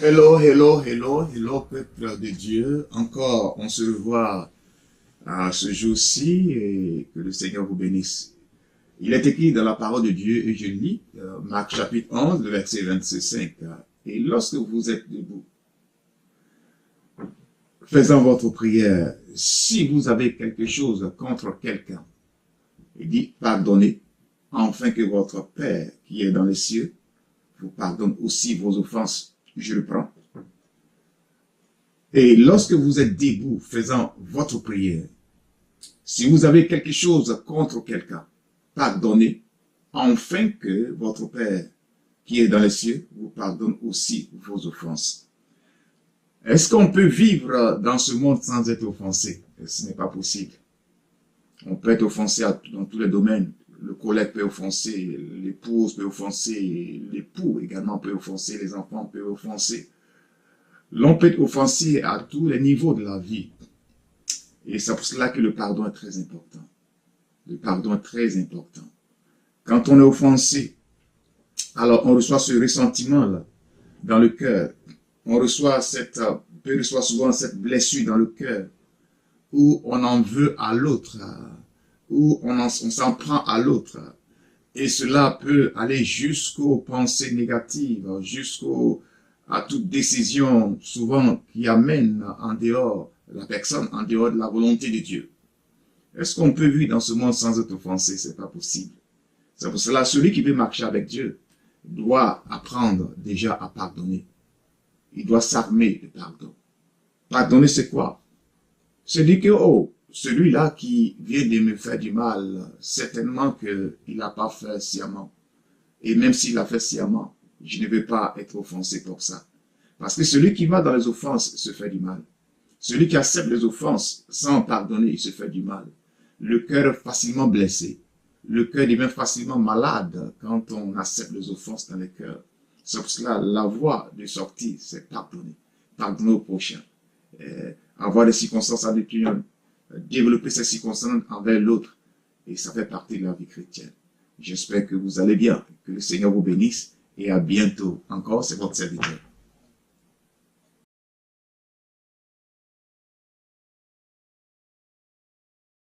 Hello, hello, hello, hello, peuple de Dieu. Encore, on se revoit à ce jour-ci et que le Seigneur vous bénisse. Il est écrit dans la parole de Dieu, et je lis, Marc chapitre 11, le verset 25. Et lorsque vous êtes debout, faisant votre prière, si vous avez quelque chose contre quelqu'un, il dit, pardonnez, afin que votre Père qui est dans les cieux vous pardonne aussi vos offenses. Je le prends. Et lorsque vous êtes debout faisant votre prière, si vous avez quelque chose contre quelqu'un, pardonnez, afin que votre Père qui est dans les cieux vous pardonne aussi vos offenses. Est-ce qu'on peut vivre dans ce monde sans être offensé? Ce n'est pas possible. On peut être offensé dans tous les domaines. Le collègue peut offenser, l'épouse peut offenser, l'époux également peut offenser, les enfants peuvent offenser. L'on peut être offensé à tous les niveaux de la vie. Et c'est pour cela que le pardon est très important. Le pardon est très important. Quand on est offensé, alors on reçoit ce ressentiment-là dans le cœur. On reçoit souvent cette blessure dans le cœur, où on en veut à l'autre, où on s'en prend à l'autre. Et cela peut aller jusqu'aux pensées négatives, à toute décision souvent qui amène en dehors la personne, en dehors de la volonté de Dieu. Est-ce qu'on peut vivre dans ce monde sans être offensé? C'est pas possible. C'est pour cela, celui qui veut marcher avec Dieu doit apprendre déjà à pardonner. Il doit s'armer de pardon. Pardonner, c'est quoi? C'est dire que, oh, celui-là qui vient de me faire du mal, certainement qu'il n'a pas fait sciemment. Et même s'il a fait sciemment, je ne veux pas être offensé pour ça. Parce que celui qui va dans les offenses se fait du mal. Celui qui accepte les offenses sans pardonner, il se fait du mal. Le cœur est facilement blessé. Le cœur devient facilement malade quand on accepte les offenses dans le cœur. C'est pour cela, la voie de sortie, c'est pardonner. Pardonner au prochain. Avoir des circonstances avec l'un. Développer ces circonstances envers l'autre. Et ça fait partie de la vie chrétienne. J'espère que vous allez bien. Que le Seigneur vous bénisse. Et à bientôt. Encore, c'est votre serviteur.